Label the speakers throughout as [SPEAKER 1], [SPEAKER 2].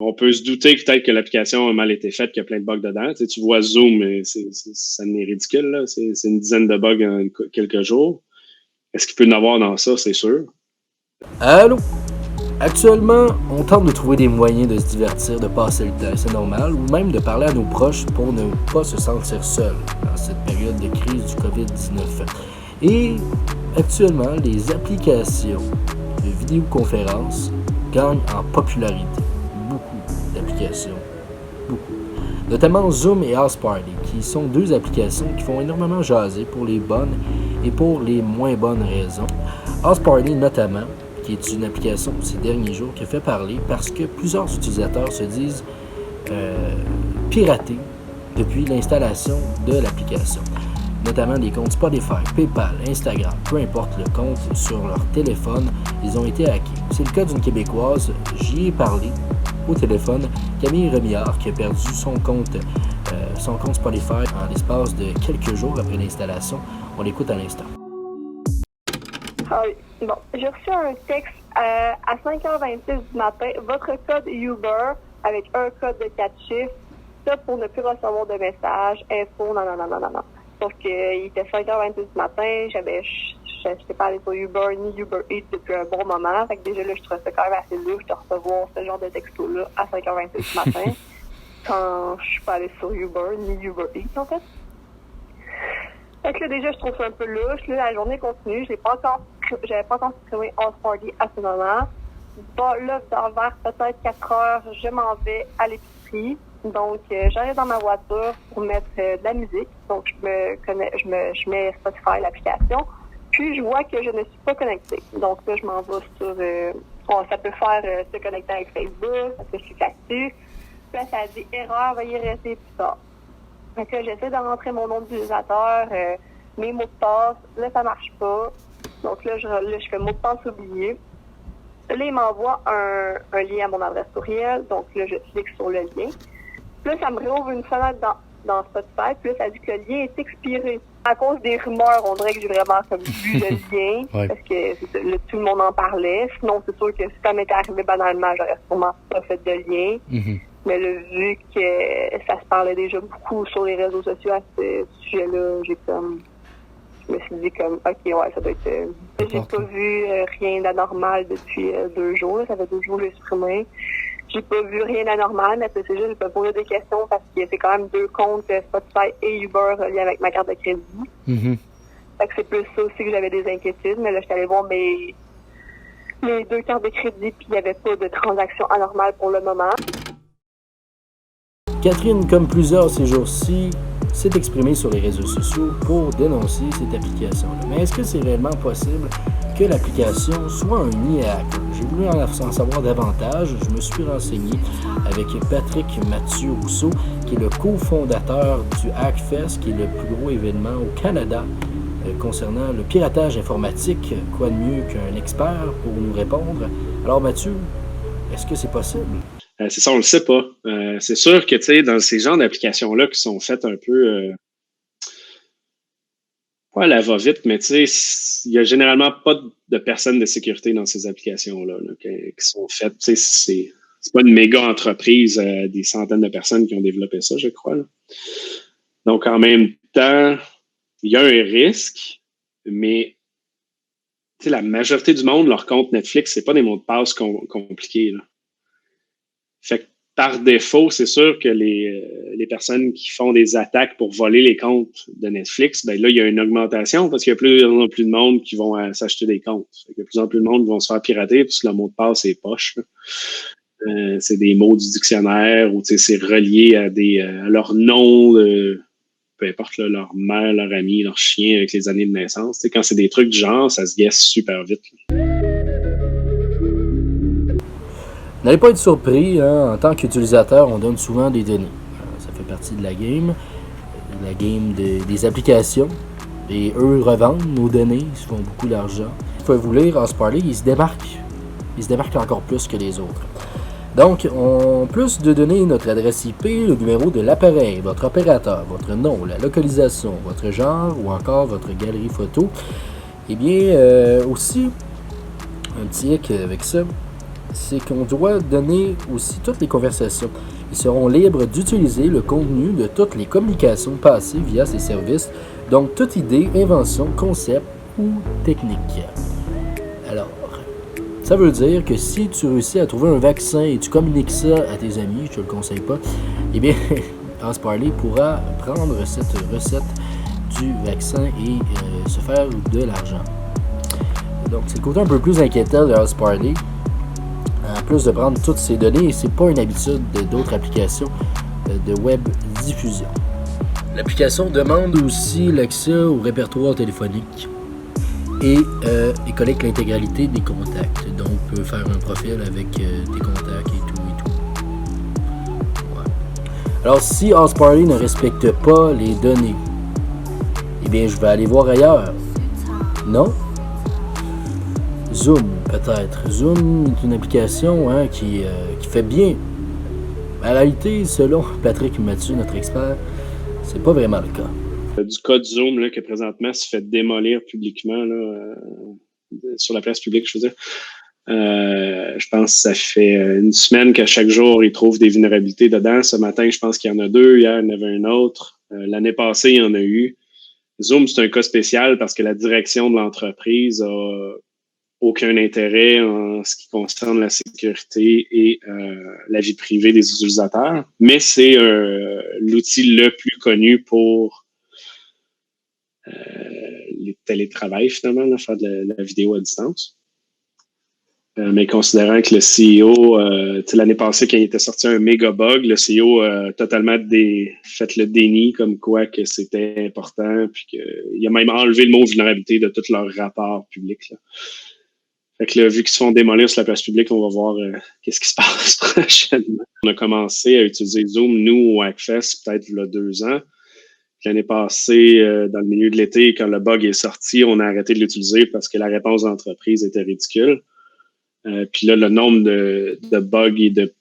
[SPEAKER 1] On peut se douter peut-être que l'application a mal été faite, qu'il y a plein de bugs dedans. Tu vois Zoom, mais ça n'est ridicule. Là. C'est une dizaine de bugs en quelques jours. Est-ce qu'il peut y en avoir dans ça, c'est sûr?
[SPEAKER 2] Allô? Actuellement, on tente de trouver des moyens de se divertir, de passer le temps, c'est normal, ou même de parler à nos proches pour ne pas se sentir seul dans cette période de crise du COVID-19. Et actuellement, les applications de vidéoconférence gagnent en popularité. Beaucoup d'applications. Beaucoup. Notamment Zoom et House Party, qui sont deux applications qui font énormément jaser pour les bonnes et pour les moins bonnes raisons. House Party notamment, qui est une application ces derniers jours qui a fait parler parce que plusieurs utilisateurs se disent piratés depuis l'installation de l'application. Notamment des comptes Spotify, PayPal, Instagram, peu importe le compte sur leur téléphone, ils ont été hackés. C'est le cas d'une Québécoise, j'y ai parlé au téléphone, Camille Remillard, qui a perdu son compte Spotify en l'espace de quelques jours après l'installation. On l'écoute à l'instant.
[SPEAKER 3] Ah oui. Bon, j'ai reçu un texte à 5h26 du matin. Votre code Uber avec un code de 4 chiffres, ça pour ne plus recevoir de messages, info, non. Sauf qu'il était 5h26 du matin, je n'étais pas allée sur Uber ni Uber Eats depuis un bon moment. Fait que déjà là, je trouvais ça quand même assez dur de recevoir ce genre de texto-là à 5h26 du matin quand je suis pas allée sur Uber ni Uber Eats en fait. Fait que là, déjà, je trouve ça un peu louche. Là, la journée continue. J'avais pas encore supprimé House Party à ce moment. Bon, là, vers peut-être 4 heures, je m'en vais à l'épicerie. Donc, j'arrive dans ma voiture pour mettre de la musique. Donc, je mets Spotify, l'application. Puis, je vois que je ne suis pas connectée. Donc, là, je m'en vais sur... ça peut faire se connecter avec Facebook. Ça peut cliquer là-dessus. Puis là, ça dit « Erreur, veuillez rester plus tard ». Donc là, j'essaie de rentrer mon nom d'utilisateur, mes mots de passe. Là, ça marche pas. Donc là, je fais mot de passe oublié. Là, il m'envoie un lien à mon adresse courriel. Donc là, je clique sur le lien. Puis là, ça me réouvre une fenêtre dans Spotify. Puis là, ça dit que le lien est expiré. À cause des rumeurs, on dirait que j'ai vraiment comme vu le lien.
[SPEAKER 2] Ouais.
[SPEAKER 3] Parce que là, tout le monde en parlait. Sinon, c'est sûr que si ça m'était arrivé banalement, j'aurais sûrement pas fait de lien.
[SPEAKER 2] Mm-hmm.
[SPEAKER 3] Mais là, vu que ça se parlait déjà beaucoup sur les réseaux sociaux à ce sujet-là, je me suis dit comme, ok, ouais, ça doit être... J'ai pas vu rien d'anormal depuis 2 jours. Ça fait 2 jours que j'ai supprimé. J'ai pas vu rien d'anormal, mais c'est juste, je peux poser des questions parce que c'est quand même 2 comptes Spotify et Uber reliés avec ma carte de crédit.
[SPEAKER 2] Mm-hmm.
[SPEAKER 3] Fait que c'est plus ça aussi que j'avais des inquiétudes. Mais là, j'étais allée voir mes 2 cartes de crédit puis il n'y avait pas de transaction anormale pour le moment.
[SPEAKER 2] Catherine, comme plusieurs ces jours-ci, s'est exprimée sur les réseaux sociaux pour dénoncer cette application-là. Mais est-ce que c'est réellement possible que l'application soit un nid à hackers? J'ai voulu en savoir davantage. Je me suis renseigné avec Patrick Mathieu Rousseau, qui est le cofondateur du Hackfest, qui est le plus gros événement au Canada concernant le piratage informatique. Quoi de mieux qu'un expert pour nous répondre? Alors Mathieu, est-ce que c'est possible?
[SPEAKER 1] C'est ça, on le sait pas. C'est sûr que, tu sais, dans ces genres d'applications-là qui sont faites un peu, pas à la va-vite, mais tu sais, il y a généralement pas de personnes de sécurité dans ces applications-là là, qui sont faites. Tu sais, c'est pas une méga entreprise, des centaines de personnes qui ont développé ça, je crois. Là. Donc, en même temps, il y a un risque, mais tu sais, la majorité du monde, leur compte Netflix, c'est pas des mots de passe compliqués. Là. Fait que par défaut, c'est sûr que les personnes qui font des attaques pour voler les comptes de Netflix, ben là, il y a une augmentation parce qu'il y a plus en plus de monde qui vont s'acheter des comptes. Fait qu'il y a plus en plus de monde qui vont se faire pirater parce que le mot de passe est poche. C'est des mots du dictionnaire ou c'est relié à leur nom, peu importe là, leur mère, leur ami, leur chien avec les années de naissance. Quand c'est des trucs du genre, ça se guesse super vite. Là.
[SPEAKER 2] N'allez pas être surpris, hein, en tant qu'utilisateur, on donne souvent des données. Ça fait partie de la game des applications. Et eux revendent nos données, ils se font beaucoup d'argent. Il faut vous lire, House Party, ils se démarquent encore plus que les autres. Donc, en plus de donner notre adresse IP, le numéro de l'appareil, votre opérateur, votre nom, la localisation, votre genre ou encore votre galerie photo, eh bien, aussi, un petit hic avec ça, c'est qu'on doit donner aussi toutes les conversations. Ils seront libres d'utiliser le contenu de toutes les communications passées via ces services, donc toute idée, invention, concept ou technique. Alors, ça veut dire que si tu réussis à trouver un vaccin et tu communiques ça à tes amis, je te le conseille pas, eh bien, AskParley pourra prendre cette recette du vaccin et se faire de l'argent. Donc, c'est le côté un peu plus inquiétant de AskParley. En plus de prendre toutes ces données, c'est pas une habitude d'autres applications de web diffusion. L'application demande aussi l'accès au répertoire téléphonique et collecte l'intégralité des contacts. Donc, on peut faire un profil avec tes contacts et tout. Ouais. Alors, si AskParley ne respecte pas les données, eh bien, je vais aller voir ailleurs. Non? Zoom, peut-être. Zoom est une application qui fait bien. En réalité, selon Patrick Mathieu, notre expert, c'est pas vraiment le cas.
[SPEAKER 1] Du cas de Zoom, là, que présentement se fait démolir publiquement là, sur la place publique, je veux dire. Je pense que ça fait une semaine qu'à chaque jour, ils trouvent des vulnérabilités dedans. Ce matin, je pense qu'il y en a 2. Hier, il y en avait un autre. L'année passée, il y en a eu. Zoom, c'est un cas spécial parce que la direction de l'entreprise a aucun intérêt en ce qui concerne la sécurité et la vie privée des utilisateurs. Mais c'est l'outil le plus connu pour les télétravail, finalement, là, faire de la vidéo à distance. Mais considérant que le CEO, l'année passée, quand il était sorti un méga bug, le CEO a totalement fait le déni comme quoi que c'était important, puis qu'il a même enlevé le mot vulnérabilité de tous leurs rapports publics, là. Fait que là, vu qu'ils se font démolir sur la place publique, on va voir qu'est-ce qui se passe prochainement. On a commencé à utiliser Zoom, nous, au Hackfest, peut-être il y a 2 ans. L'année passée, dans le milieu de l'été, quand le bug est sorti, on a arrêté de l'utiliser parce que la réponse de l'entreprise était ridicule. Puis là, le nombre de bugs et de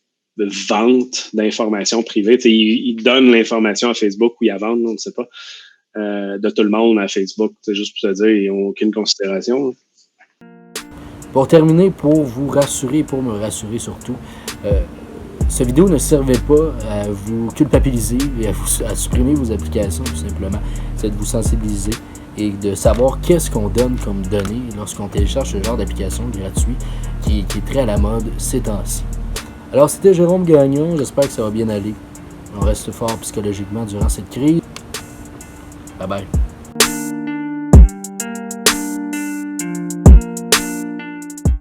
[SPEAKER 1] ventes d'informations privées, ils donnent l'information à Facebook ou ils la vendent, on ne sait pas, de tout le monde à Facebook. C'est juste pour te dire, ils n'ont aucune considération.
[SPEAKER 2] Pour terminer, pour vous rassurer, pour me rassurer surtout, cette vidéo ne servait pas à vous culpabiliser et à supprimer vos applications, tout simplement. C'est de vous sensibiliser et de savoir qu'est-ce qu'on donne comme données lorsqu'on télécharge ce genre d'application gratuit qui est très à la mode ces temps-ci. Alors, c'était Jérôme Gagnon. J'espère que ça va bien aller. On reste fort psychologiquement durant cette crise. Bye bye.